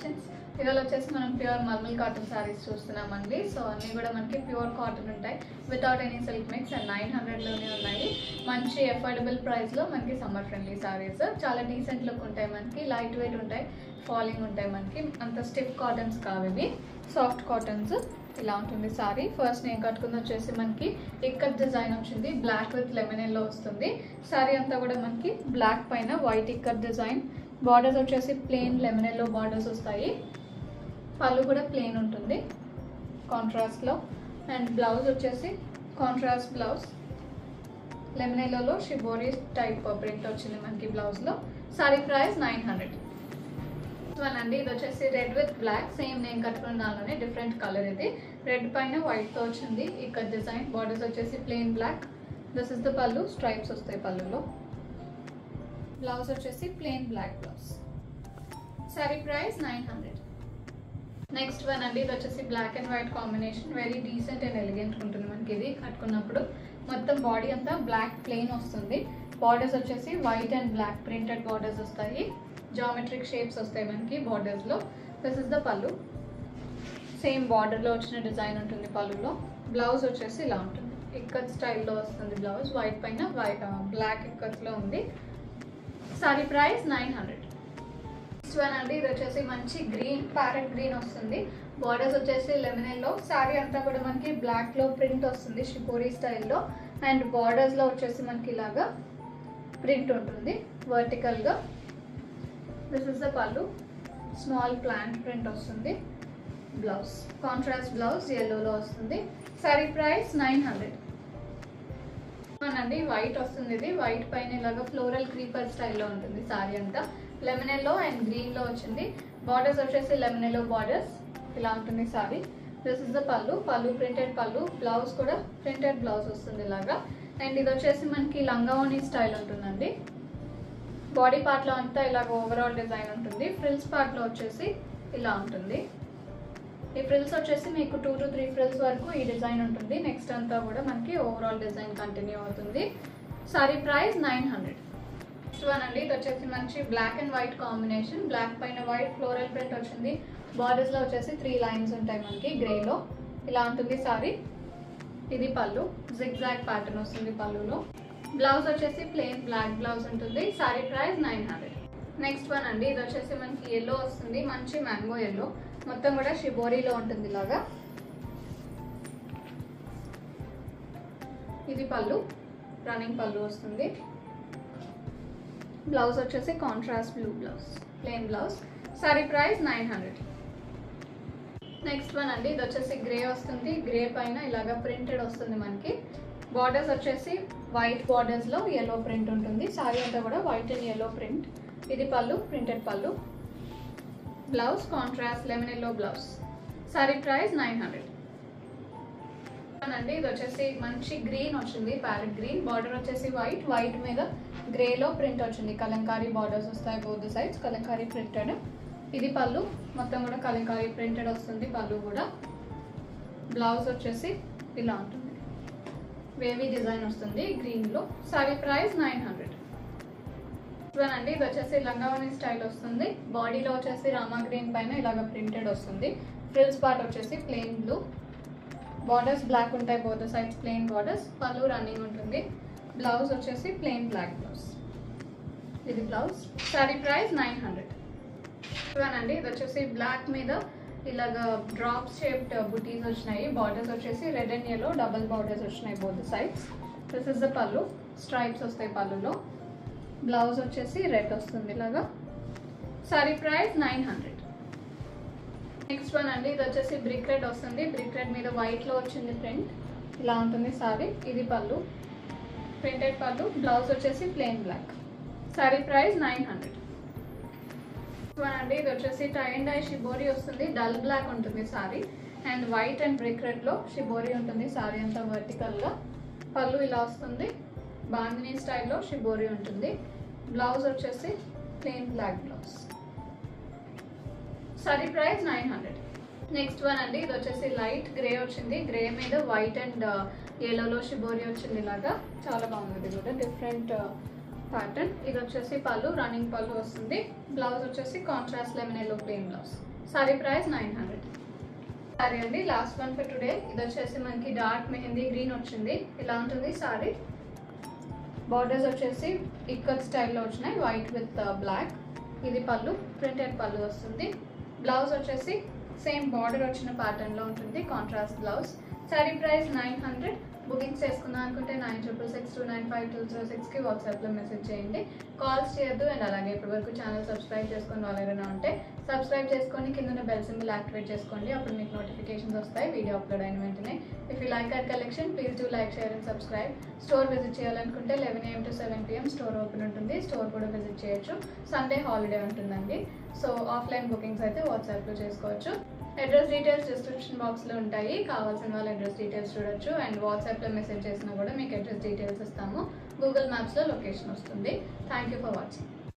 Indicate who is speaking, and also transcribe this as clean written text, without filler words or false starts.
Speaker 1: Collections. ఇవాళ వచ్చేసి మనం ప్యూర్ మల్మల్ కాటన్ సారీస్ చూస్తున్నామండి. సో అన్నీ కూడా మనకి ప్యూర్ కాటన్ ఉంటాయి, without any silk mix, and 900లోనే ఉన్నాయి. మంచి అఫోర్డబుల్ ప్రైస్లో మనకి సమ్మర్ ఫ్రెండ్లీ సారీస్. చాలా డీసెంట్ లుక్ ఉంటాయి, మనకి లైట్ వెయిట్ ఉంటాయి, ఫాలింగ్ ఉంటాయి. మనకి అంత స్టిఫ్ కాటన్స్ కావు, ఇవి సాఫ్ట్ కాటన్స్. ఇలా ఉంటుంది సారీ. ఫస్ట్ నేను కట్టుకుంది వచ్చేసి మనకి ఇక్కత్ డిజైన్ వచ్చింది, బ్లాక్ విత్ లెమన్ ఎల్లో వస్తుంది. సారీ అంతా కూడా మనకి బ్లాక్ పైన వైట్ ఇక్కత్ డిజైన్. బార్డర్స్ వచ్చేసి ప్లెయిన్ లెమన్ ఎల్లో బార్డర్స్ వస్తాయి. పళ్ళు కూడా ప్లెయిన్ ఉంటుంది కాంట్రాస్ట్లో. అండ్ బ్లౌజ్ వచ్చేసి కాంట్రాస్ట్ బ్లౌజ్, లెమన్ ఎల్లోలో షిబోరి టైప్ ప్రింట్ వచ్చింది మనకి బ్లౌజ్లో. సారీ ప్రైస్ 900. అండి ఇది వచ్చేసి రెడ్ విత్ బ్లాక్, సేమ్ నేను కట్టుకున్న దానిలోనే డిఫరెంట్ కలర్. ఇది రెడ్ పైన వైట్ తో వచ్చింది ఇక్కడ డిజైన్. బార్డర్స్ వచ్చేసి plain black. This is the పళ్ళు, స్ట్రైప్స్ వస్తాయి పళ్ళులో. బ్లౌజ్ వచ్చేసి plain black blouse. Sari price 900. Next one అండి ఇది వచ్చేసి black and white combination, very decent and elegant ఉంటుంది మనకి ఇది కట్టుకున్నప్పుడు. మొత్తం బాడీ అంతా బ్లాక్ ప్లెయిన్ వస్తుంది. బార్డర్స్ వచ్చేసి white and black printed borders వస్తాయి. జామెట్రిక్ షేప్స్ వస్తాయి మనకి బార్డర్స్లో. దిస్ ఇస్ ద పళ్ళు, సేమ్ బార్డర్లో వచ్చిన డిజైన్ ఉంటుంది పళ్ళులో. బ్లౌజ్ వచ్చేసి ఇలా ఉంటుంది, ఇక్కత్ స్టైల్లో వస్తుంది బ్లౌజ్. వైట్ పైన వైట్ బ్లాక్ ఇక్కత్లో ఉంది. Sorry price 900. నెక్స్ట్ వన్ అండి ఇది వచ్చేసి మంచి గ్రీన్, ప్యారెట్ గ్రీన్ వస్తుంది. బార్డర్స్ వచ్చేసి లెమన్ ఎల్లో. సారీ అంతా కూడా మనకి బ్లాక్లో ప్రింట్ వస్తుంది షిపోరీ స్టైల్లో. అండ్ బార్డర్స్లో వచ్చేసి మనకి ఇలాగా ప్రింట్ ఉంటుంది వర్టికల్గా. దిస్ ఇస్ ద పళ్ళు, స్మాల్ ప్లాంట్ ప్రింట్ వస్తుంది. బ్లౌజ్ కాంట్రాస్ట్ బ్లౌజ్ ఎల్లోలో వస్తుంది. Sorry price 900. అండి వైట్ వస్తుంది. ఇది వైట్ పైన ఇలాగా ఫ్లోరల్ క్రీపర్ స్టైల్లో ఉంటుంది సారీ అంతా. లెమన్ ఎల్లో అండ్ గ్రీన్లో వచ్చింది. బార్డర్స్ వచ్చేసి లెమన్ ఎల్లో బార్డర్స్. ఇలా ఉంటుంది సారీ. దిస్ ఇస్ ద పళ్ళు, పళ్ళు ప్రింటెడ్ పళ్ళు. బ్లౌజ్ కూడా ప్రింటెడ్ బ్లౌజ్ వస్తుంది ఇలాగా. అండ్ ఇది వచ్చేసి మనకి లంగావోని స్టైల్ ఉంటుందండి. బాడీ పార్ట్లో అంతా ఇలాగ ఓవరాల్ డిజైన్ ఉంటుంది. ఫ్రిల్స్ పార్ట్లో వచ్చేసి ఇలా ఉంటుంది. ఈ ఫ్రిల్స్ వచ్చేసి మీకు 2 to 3 ఫ్రిల్స్ వరకు ఈ డిజైన్ ఉంటుంది. నెక్స్ట్ అంతా కూడా మనకి ఓవరాల్ డిజైన్ కంటిన్యూ అవుతుంది. సారీ ప్రైస్ 900. నెక్స్ట్ వన్ అండి ఇది వచ్చేసి మంచి black and white combination. Black పైన వైట్ ఫ్లోరల్ ప్రింట్ వచ్చింది. బార్డర్స్లో వచ్చేసి 3 లైన్స్ ఉంటాయి మనకి గ్రేలో. ఇలా ఉంటుంది సారీ. ఇది పళ్ళు, జిగ్జాగ్ ప్యాటర్న్ వస్తుంది పళ్ళులో. బ్లౌజ్ వచ్చేసి ప్లెయిన్ బ్లాక్ బ్లౌజ్ ఉంటుంది. Sorry price 900. నెక్స్ట్ వన్ అండి ఇది వచ్చేసి మనకి ఎల్లో వస్తుంది, మంచి మ్యాంగో ఎల్లో. మొత్తం కూడా షిబోరీలో ఉంటుంది ఇలాగా. ఇది పళ్ళు, రన్నింగ్ పళ్ళు వస్తుంది. బ్లౌజ్ వచ్చేసి contrast blue blouse, plain blouse. Sari price 900. Next one అండి ఇది వచ్చేసి గ్రే వస్తుంది. గ్రే పైన ఇలాగా ప్రింటెడ్ వస్తుంది మనకి. బార్డర్స్ వచ్చేసి వైట్ బార్డర్స్లో ఎల్లో ప్రింట్ ఉంటుంది. సారీ అంతా కూడా వైట్ అండ్ ఎల్లో ప్రింట్. ఇది పళ్ళు, ప్రింటెడ్ పళ్ళు. Blouse contrast lemon yellow blouse. Sari price 900. అండి ఇది వచ్చేసి మంచి గ్రీన్ వచ్చింది, ప్యారెట్ గ్రీన్. బార్డర్ వచ్చేసి వైట్, వైట్ మీద గ్రేలో ప్రింట్ వచ్చింది. కలంకారీ బార్డర్స్ వస్తాయి బోత్ సైడ్స్, కలంకారీ ప్రింటెడ్. ఇది పళ్ళు, మొత్తం కూడా కలంకారీ ప్రింటెడ్ వస్తుంది పళ్ళు కూడా. బ్లౌజ్ వచ్చేసి ఇలా ఉంటుంది, వేవీ డిజైన్ వస్తుంది గ్రీన్లో. Sorry price 900. అండి ఇది వచ్చేసి లంగావోని స్టైల్ వస్తుంది. బాడీలో వచ్చేసి రామా గ్రీన్ పైన ఇలాగ ప్రింటెడ్ వస్తుంది. ఫ్రిల్స్ పార్ట్ వచ్చేసి ప్లెయిన్ బ్లూ. బార్డర్స్ బ్లాక్ ఉంటాయి బోత్ సైడ్స్, ప్లెయిన్ బార్డర్స్. పళ్ళు రన్నింగ్ ఉంటుంది. బ్లౌజ్ వచ్చేసి ప్లెయిన్ బ్లాక్ బ్లౌజ్. ఇది బ్లౌజ్. సారీ ప్రైస్ 900. అండి ఇది వచ్చేసి బ్లాక్ మీద ఇలాగ డ్రాప్ షేప్డ్ బుటీస్ వచ్చినాయి. బార్డర్స్ వచ్చేసి red and yellow double borders వచ్చినాయి both sides. This is the పళ్ళు, స్ట్రైప్స్ వస్తాయి పళ్ళులో. బ్లౌజ్ వచ్చేసి రెడ్ వస్తుంది ఇలాగా. Sorry price 900. నెక్స్ట్ వన్ అండి ఇది వచ్చేసి బ్రిక్ రెడ్ వస్తుంది. బ్రిక్ రెడ్ మీద వైట్లో వచ్చింది ప్రింట్. ఇలా ఉంటుంది సారీ. ఇది పళ్ళు, ప్రింటెడ్ పళ్ళు. బ్లౌజ్ వచ్చేసి ప్లెయిన్ బ్లాక్. Sorry price 900. అండి ఇది వచ్చేసి టై అండ్ డై షిబోరి వస్తుంది. డల్ బ్లాక్ ఉంటుంది sari. And white and brick రెడ్లో షిబోరి ఉంటుంది సారీ అంతా వర్టికల్గా. పళ్ళు ఇలా వస్తుంది, బాందినీ స్టైల్లో షిబోరి ఉంటుంది. బ్లౌజ్ వచ్చేసి plain black blouse. Sari price 900. Next one అండి ఇది వచ్చేసి లైట్ గ్రే వచ్చింది. గ్రే మీద వైట్ అండ్ yellow షిబోరి వచ్చింది ఇలాగా. చాలా బాగుంది, ఇది కూడా డిఫరెంట్ ప్యాటర్న్. ఇది వచ్చేసి పళ్ళు, రన్నింగ్ పళ్ళు వస్తుంది. బ్లౌజ్ వచ్చేసి contrast lemon yellow plain blouse. Sari price 900. Sorry అండి, లాస్ట్ వన్ ఫర్ టుడే. ఇది వచ్చేసి మనకి డార్క్ మెహందీ గ్రీన్ వచ్చింది. ఇలా ఉంటుంది సారీ. బార్డర్స్ వచ్చేసి ఇక్కత్ స్టైల్లో వచ్చినాయి, వైట్ విత్ బ్లాక్. ఇది పళ్ళు, ప్రింటెడ్ పళ్ళు వస్తుంది. బ్లౌజ్ వచ్చేసి సేమ్ బార్డర్ వచ్చిన ప్యాటర్న్లో ఉంటుంది, contrast blouse. Sari price 900. Bookings చేసుకుందాం అనుకుంటే 9662952206కి వాట్సాప్లో మెసేజ్ చేయండి. కాల్స్ చేయొద్దు. అండ్ అలాగే ఇప్పటివరకు ఛానల్ సబ్స్క్రైబ్ చేసుకుని వాళ్ళు ఎవరైనా ఉంటే సబ్స్క్రైబ్ చేసుకొని కింద బెల్ సింబల్ యాక్టివేట్ చేసుకోండి. అప్పుడు మీకు నోటిఫికేషన్స్ వస్తాయి వీడియో అప్లోడ్ అయిన వెంటనే. If you like our collection please do like, share and subscribe. Store visit చేయాలనుకుంటే 11 AM to 7 PM store open ఉంటుంది. స్టోర్ కూడా విజిట్ చేయొచ్చు. సండే హాలిడే ఉంటుందండి. సో ఆఫ్లైన్ బుకింగ్స్ అయితే వాట్సాప్లో చేసుకోవచ్చు. అడ్రస్ డీటెయిల్స్ డిస్క్రిప్షన్ బాక్స్లో ఉంటాయి. కావాల్సిన వాళ్ళ అడ్రస్ డీటెయిల్స్ చూడొచ్చు. అండ్ వాట్సాప్లో మెసేజ్ చేసినా కూడా మీకు అడ్రస్ డీటెయిల్స్ ఇస్తాము. గూగుల్ మ్యాప్స్లో లొకేషన్ వస్తుంది. Thank you for watching.